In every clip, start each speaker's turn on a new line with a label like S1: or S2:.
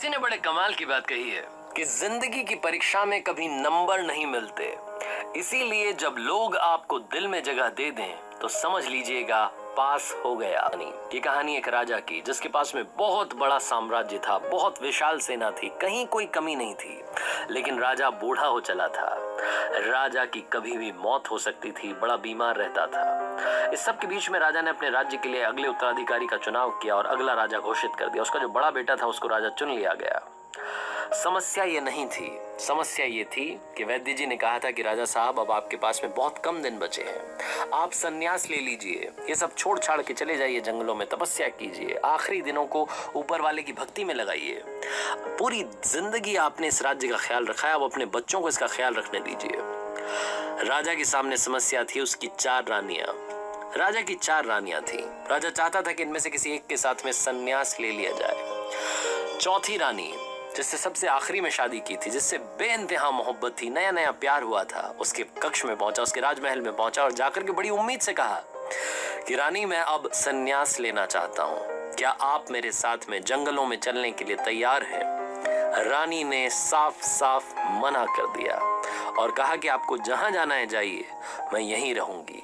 S1: किसी ने बड़े कमाल की बात कही है कि जिंदगी की परीक्षा में कभी नंबर नहीं मिलते, इसीलिए जब लोग आपको दिल में जगह दे दें तो समझ लीजिएगा पास हो गया। ये कहानी एक राजा की जिसके पास में बहुत बड़ा साम्राज्य था, बहुत विशाल सेना थी, कहीं कोई कमी नहीं थी, लेकिन राजा बूढ़ा हो चला था। राजा की कभी भी मौत हो सकती थी, बड़ा बीमार रहता था। इस सब के बीच में राजा ने अपने राज्य के लिए अगले उत्तराधिकारी का चुनाव किया और अगला राजा घोषित कर दिया। उसका जो बड़ा बेटा था उसको राजा चुन लिया गया। समस्या ये नहीं थी, समस्या ये थी कि वैद्य जी ने कहा था कि राजा साहब अब आपके पास में बहुत कम दिन बचे हैं, आप संन्यास ले लीजिए, ये सब छोड़ छाड़ के चले जाइए, जंगलों में तपस्या कीजिए, आखिरी दिनों को ऊपर वाले की भक्ति में लगाइए। पूरी जिंदगी आपने इस राज्य का ख्याल रखा है, अब अपने बच्चों को इसका ख्याल रखने दीजिए। राजा के सामने समस्या थी उसकी 4 रानियां। राजा की 4 रानियां थी। राजा चाहता था कि इनमें से किसी एक के साथ में संन्यास ले लिया जाए। चौथी रानी जिससे सबसे आखिरी में शादी की थी, जिससे बेइंतहा मोहब्बत थी, नया नया प्यार हुआ था, उसके कक्ष में पहुंचा, उसके राजमहल में पहुंचा और जाकर के बड़ी उम्मीद से कहा कि रानी मैं अब संन्यास लेना चाहता हूं, क्या आप मेरे साथ में जंगलों में चलने के लिए तैयार हैं? रानी ने साफ साफ मना कर दिया और कहा कि आपको जहां जाना है जाइए, मैं यहीं रहूंगी।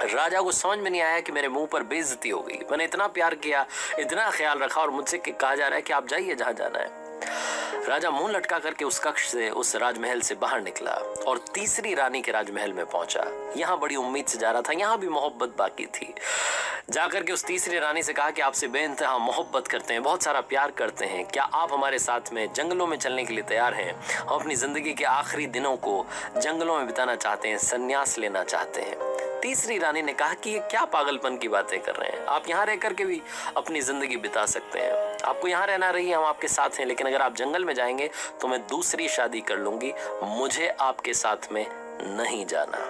S1: राजा को समझ में नहीं आया कि मेरे मुंह पर बेइज्जती हो गई, मैंने इतना प्यार किया, इतना ख्याल रखा और मुझसे कहा जा रहा है कि आप जाइए जहां जाना है। राजा मुंह लटका करके उस कक्ष से, उस राजमहल से बाहर निकला और तीसरी रानी के राजमहल में पहुंचा। यहां बड़ी उम्मीद से जा रहा था, यहां भी मोहब्बत बाकी थी। जाकर के उस तीसरी रानी से कहा कि आपसे बेइंतहा मोहब्बत करते हैं, बहुत सारा प्यार करते हैं, क्या आप हमारे साथ में जंगलों में चलने के लिए तैयार हैं? हम अपनी जिंदगी के आखिरी दिनों को जंगलों में बिताना चाहते हैं, संन्यास लेना चाहते हैं। तीसरी रानी ने कहा कि ये क्या पागलपन की बातें कर रहे हैं, आप यहाँ रह करके भी अपनी जिंदगी बिता सकते हैं, आपको यहाँ रहना रही, हम आपके साथ हैं, लेकिन अगर आप जंगल में जाएंगे तो मैं दूसरी शादी कर लूंगी, मुझे आपके साथ में नहीं जाना।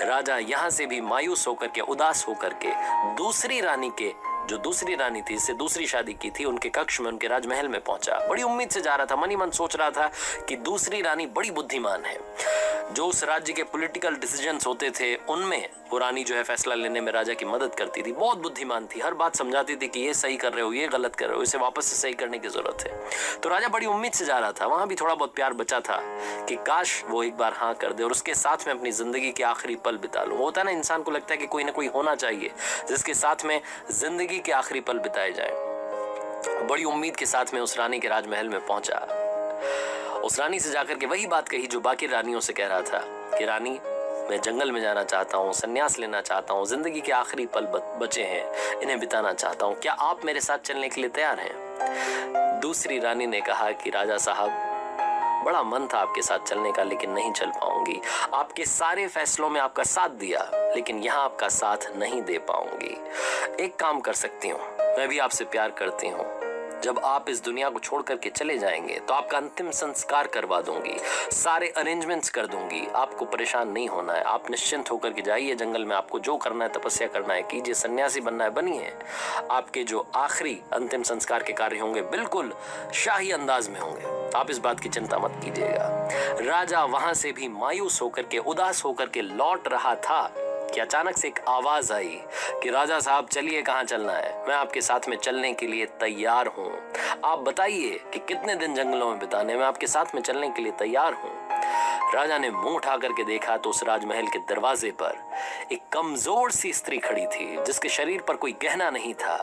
S1: राजा यहाँ से भी मायूस होकर के, उदास होकर के दूसरी रानी के, जो दूसरी रानी थी, इससे दूसरी शादी की थी, उनके कक्ष में, उनके राजमहल में पहुंचा। बड़ी उम्मीद से जा रहा था, मन ही मन सोच रहा था कि दूसरी रानी बड़ी बुद्धिमान है। जो उस राज्य के पॉलिटिकल डिसीजंस होते थे उनमें वो रानी जो है फैसला लेने में राजा की मदद करती थी, बहुत बुद्धिमान थी, हर बात समझाती थी कि ये सही कर रहे हो, ये गलत कर रहे हो, इसे वापस से सही करने की जरूरत है। तो राजा बड़ी उम्मीद से जा रहा था, वहां भी थोड़ा बहुत प्यार बचा था कि काश वो एक बार हाँ कर दे और उसके साथ में अपनी जिंदगी के आखिरी पल बिता लूं। होता है ना, इंसान को लगता है कि कोई ना कोई होना चाहिए जिसके साथ में जिंदगी के आखिरी पल बिताए जाए। बड़ी उम्मीद के साथ में उस रानी के राजमहल में पहुंचा। उस रानी से जाकर के वही बात कही जो बाकी रानियों से कह रहा था कि रानी मैं जंगल में जाना चाहता हूँ, संन्यास लेना चाहता हूँ, जिंदगी के आखिरी पल बचे हैं, इन्हें बिताना चाहता हूँ, क्या आप मेरे साथ चलने के लिए तैयार हैं? दूसरी रानी ने कहा कि राजा साहब बड़ा मन था आपके साथ चलने का, लेकिन नहीं चल पाऊंगी, आपके सारे फैसलों में आपका साथ दिया, लेकिन यहाँ आपका साथ नहीं दे पाऊंगी। एक काम कर सकती हूँ, मैं भी आपसे प्यार करती हूँ, जब आप इस दुनिया को छोड़ करके चले जाएंगे तो आपका अंतिम संस्कार करवा दूंगी, सारे अरेंजमेंट्स कर दूंगी, आपको परेशान नहीं होना है, आप निश्चिंत होकर के जाइए जंगल में, आपको जो करना है तपस्या करना है कीजिए, सन्यासी बनना है बनिए, आपके जो आखिरी अंतिम संस्कार के कार्य होंगे बिल्कुल शाही अंदाज में होंगे, आप इस बात की चिंता मत कीजिएगा। राजा वहां से भी मायूस होकर के, उदास होकर के लौट रहा था कि अचानक से एक आवाज आई कि राजा साहब चलिए, कहां चलना है? मैं आपके साथ में चलने के लिए तैयार हूं, आप बताइए कि कितने दिन जंगलों में बिताने, मैं आपके साथ में चलने के लिए तैयार हूं। राजा ने मुंह उठा करके देखा तो उस राजमहल के दरवाजे पर एक कमजोर सी स्त्री खड़ी थी जिसके शरीर पर कोई गहना नहीं था।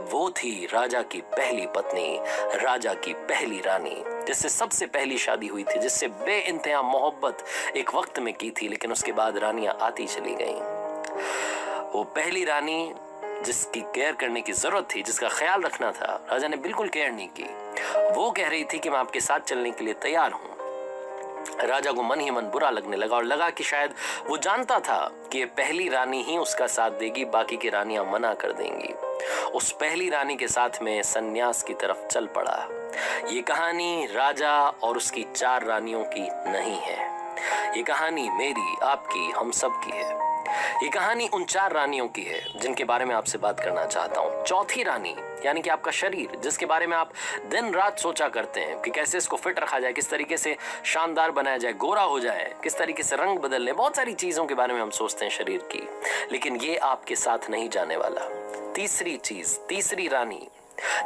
S1: वो थी राजा की पहली पत्नी, राजा की पहली रानी, जिससे सबसे पहली शादी हुई थी, जिससे बेइंतहा मोहब्बत एक वक्त में की थी, लेकिन उसके बाद रानियां आती चली गईं। वो पहली रानी जिसकी केयर करने की जरूरत थी, जिसका ख्याल रखना था, राजा ने बिल्कुल केयर नहीं की। वो कह रही थी कि मैं आपके साथ चलने के लिए तैयार हूं। राजा को मन ही मन बुरा लगने लगा और लगा कि शायद वो जानता था कि ये पहली रानी ही उसका साथ देगी, बाकी की रानियां मना कर देंगी। उस पहली रानी के साथ में सन्यास की तरफ चल पड़ा। ये कहानी राजा और उसकी 4 रानियों की नहीं है, ये कहानी मेरी, आपकी, हम सब की है। ये कहानी उन 4 रानियों की है जिनके बारे में आपसे बात करना चाहता हूँ। चौथी रानी यानी कि आपका शरीर, जिसके बारे में आप दिन रात सोचा करते हैं कि कैसे इसको फिट रखा जाए, किस तरीके से शानदार बनाया जाए, गोरा हो जाए, किस तरीके से रंग बदल ले, बहुत सारी चीजों के बारे में हम सोचते हैं शरीर की, लेकिन ये आपके साथ नहीं जाने वाला। तीसरी चीज, तीसरी रानी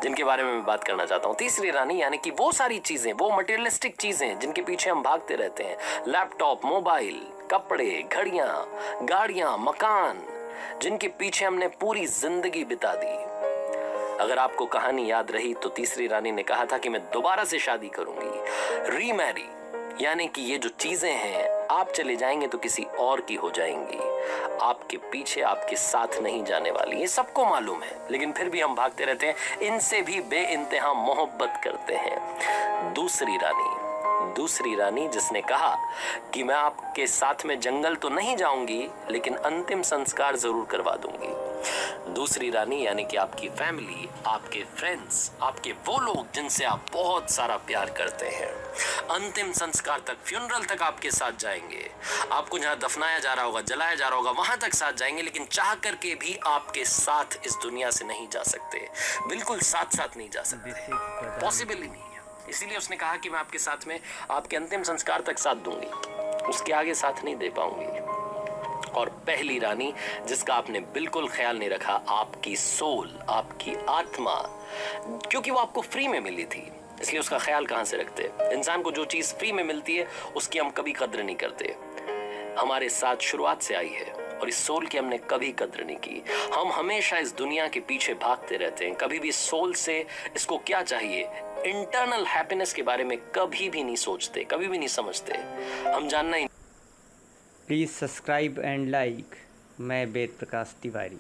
S1: जिनके बारे में मैं बात करना चाहता हूँ। तीसरी रानी यानी कि वो सारी चीजें, वो मटेरियलिस्टिक चीजें जिनके पीछे हम भागते रहते हैं, लैपटॉप, मोबाइल, कपड़े, घड़ियां, गाड़ियां, मकान, जिनके पीछे हमने पूरी जिंदगी बिता दी। अगर आपको कहानी याद रही तो तीसरी रानी ने कहा था कि मैं दोबारा से शादी करूंगी, रीमैरी, यानी कि ये जो चीजें हैं, आप चले जाएंगे तो किसी और की हो जाएंगी, आपके पीछे, आपके साथ नहीं जाने वाली। ये सबको मालूम है, लेकिन फिर भी हम भागते रहते हैं, इनसे भी बेइंतहा मोहब्बत करते हैं। दूसरी रानी जिसने कहा कि मैं आपके साथ में जंगल तो नहीं जाऊंगी, लेकिन अंतिम संस्कार जरूर करवा दूंगी। दूसरी रानी यानी कि आपकी फैमिली, आपके फ्रेंड्स, आपके वो लोग जिनसे आप बहुत सारा प्यार करते हैं, अंतिम संस्कार तक, फ्यूनरल तक आपके साथ जाएंगे। आपको जहां दफनाया जा रहा होगा, जलाया जा रहा होगा, वहां तक साथ जाएंगे, लेकिन चाह करके भी आपके साथ इस दुनिया से नहीं जा सकते। बिल्कुल साथ साथ नहीं जा सकते, पॉसिबल ही नहीं है। इसीलिए उसने कहा कि मैं आपके साथ में आपके अंतिम संस्कार तक साथ दूंगी, उसके आगे साथ नहीं दे पाऊंगी। और पहली रानी जिसका आपने बिल्कुल ख्याल नहीं रखा, आपकी सोल, आपकी आत्मा, क्योंकि वो आपको फ्री में मिली थी, इसलिए उसका ख्याल कहां से रखते। इंसान को जो चीज फ्री में मिलती है उसकी हम कभी कद्र नहीं करते। हमारे साथ शुरुआत से आई है और इस सोल की हमने कभी कद्र नहीं की। हम हमेशा इस दुनिया के पीछे भागते रहते हैं, कभी भी सोल से इसको क्या चाहिए, इंटरनल हैप्पीनेस के बारे में कभी भी नहीं सोचते, कभी भी नहीं समझते। हम जानना ही।
S2: Please subscribe and like. मैं वेद प्रकाश तिवारी।